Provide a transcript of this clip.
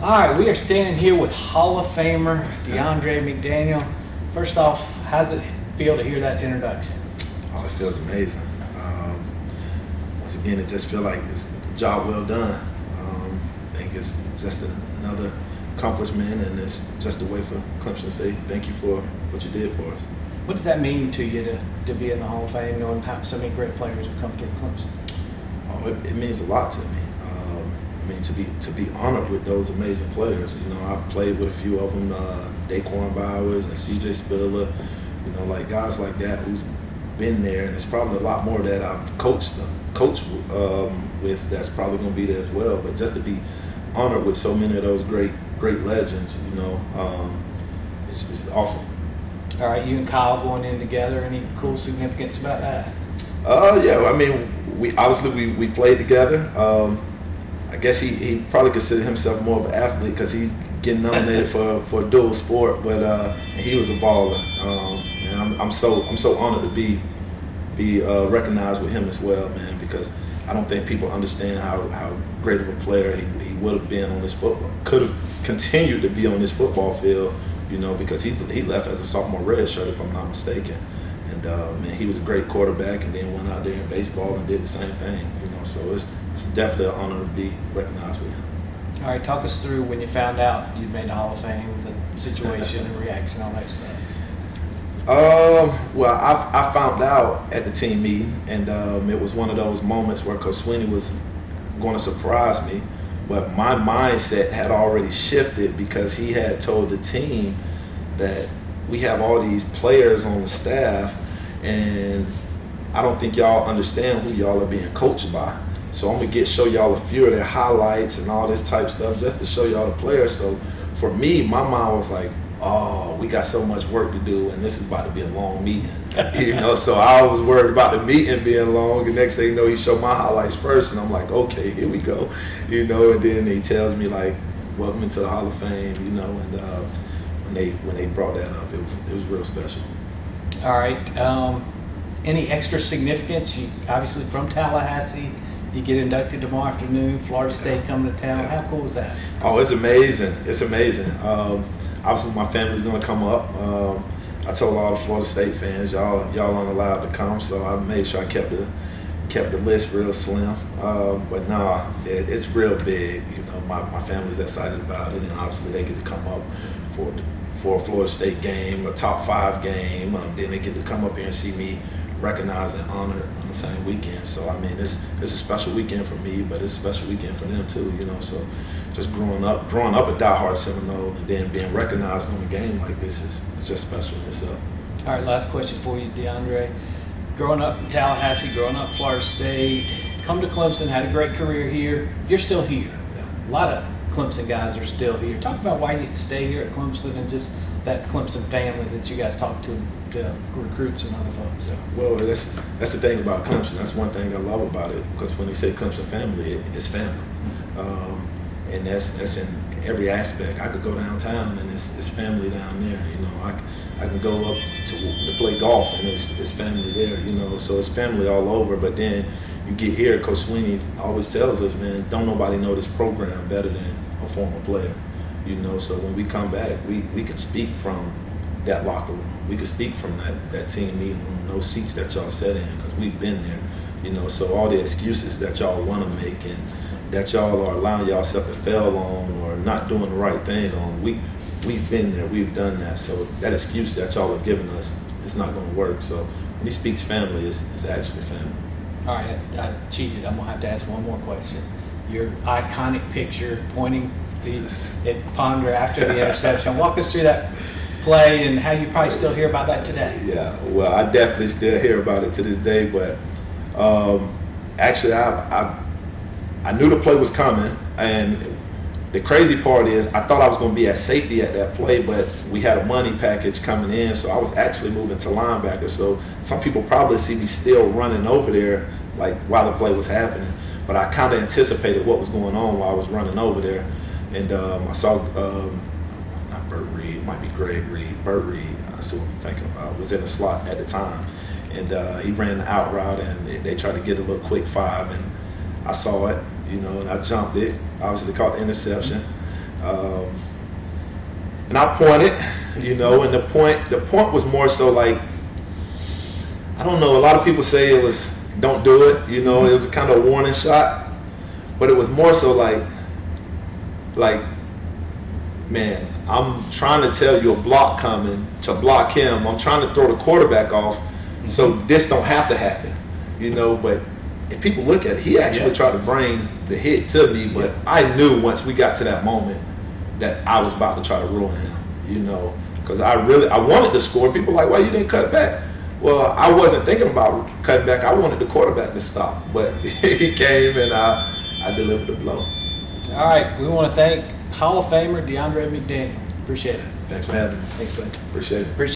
All right, we are standing here with Hall of Famer DeAndre McDaniel. First off, how's it feel to hear that introduction? Oh, it feels amazing. Once again, it just feels like it's a job well done. I think it's just another accomplishment, and it's just a way for Clemson to say thank you for what you did for us. What does that mean to you to be in the Hall of Fame, knowing how so many great players have come through Clemson? Oh, it means a lot to me. I mean, to be honored with those amazing players. You know, I've played with a few of them, Daquan Bowers and C.J. Spiller. You know, like guys like that who's been there, and it's probably a lot more that I've coached with that's probably going to be there as well. But just to be honored with so many of those great legends, you know, it's awesome. All right, you and Kyle going in together. Any cool significance about that? Yeah, I mean, we played together. I guess he probably considered himself more of an athlete because he's getting nominated for a dual sport, but he was a baller, and I'm so honored to be recognized with him as well, man. Because I don't think people understand how great of a player he would have been on this football, could have continued to be on this football field, you know, because he left as a sophomore redshirt, if I'm not mistaken. And man, he was a great quarterback, and then went out there in baseball and did the same thing, you know. So it's definitely an honor to be recognized with him. All right, talk us through when you found out you made the Hall of Fame, the situation, the reaction, all that stuff. Well, I found out at the team meeting, and it was one of those moments where Coach Sweeney was going to surprise me, but my mindset had already shifted because he had told the team that we have all these players on the staff, and I don't think y'all understand who y'all are being coached by. So I'm gonna show y'all a few of their highlights and all this type stuff just to show y'all the players. So for me, my mind was like, oh, we got so much work to do, and this is about to be a long meeting. You know, so I was worried about the meeting being long. The next thing you know, he showed my highlights first, and I'm like, okay, here we go. You know, and then he tells me like, welcome into the Hall of Fame. You know, and when they brought that up, it was real special. All right. Any extra significance? You obviously from Tallahassee. You get inducted tomorrow afternoon. Florida State coming to town. How cool is that? Oh, it's amazing. It's amazing. Obviously, my family's going to come up. I told all the Florida State fans, y'all aren't allowed to come, so I made sure I kept the list real slim. But nah, it's real big. You know, my family's excited about it, and obviously they get to come up for a Florida State game, a top 5 game. Then they get to come up here and see me recognized and honored on the same weekend. So I mean, it's a special weekend for me, but it's a special weekend for them too, you know. So just growing up a diehard Seminole, and then being recognized on a game like this is just special in itself. All right, last question for you, DeAndre. Growing up in Tallahassee, growing up Florida State, come to Clemson, had a great career here. You're still here. Yeah. A lot of Clemson guys are still here. Talk about why you stay here at Clemson and just that Clemson family that you guys talk to recruits and other folks. Well, that's the thing about Clemson. That's one thing I love about it, because when they say Clemson family, it's family, and that's in every aspect. I could go downtown and it's family down there. You know, I can go up to play golf and it's family there. You know, so it's family all over. But then you get here, Coach Sweeney always tells us, man, don't nobody know this program better than a former player. You know, so when we come back, we can speak from that locker room. We can speak from that team meeting room, those seats that y'all sat in, because we've been there. You know, so all the excuses that y'all want to make and that y'all are allowing yourself to fail on or not doing the right thing on, we've been there, we've done that. So that excuse that y'all are giving us, it's not going to work. So when he speaks family, it's actually family. All right, I cheated. I'm going to have to ask one more question. Your iconic picture pointing at Ponder after the interception. Walk us through that play and how you probably still hear about that today. Yeah, well, I definitely still hear about it to this day, but actually I knew the play was coming, and the crazy part is I thought I was going to be at safety at that play, but we had a money package coming in, so I was actually moving to linebacker. So some people probably see me still running over there like while the play was happening, but I kind of anticipated what was going on while I was running over there. And I saw, not Burt Reed, it might be Greg Reed, Burt Reed, I see what I'm thinking about, was in the slot at the time. And he ran the out route, and they tried to get a little quick 5, and I saw it, you know, and I jumped it. Obviously caught the interception. And I pointed, you know, and the point was more so like, I don't know, a lot of people say it was don't do it, you know, it was a kind of warning shot, but it was more so like, man, I'm trying to tell you a block coming to block him. I'm trying to throw the quarterback off, so this don't have to happen, you know. But if people look at it, he actually tried to bring the hit to me, but I knew once we got to that moment that I was about to try to ruin him, you know, because I wanted to score. People were like, why you didn't cut back? Well, I wasn't thinking about cutting back. I wanted the quarterback to stop, but he came and I delivered the blow. All right, we want to thank Hall of Famer DeAndre McDaniel. Appreciate it. Thanks for having me. Thanks, bud. Appreciate it. Appreciate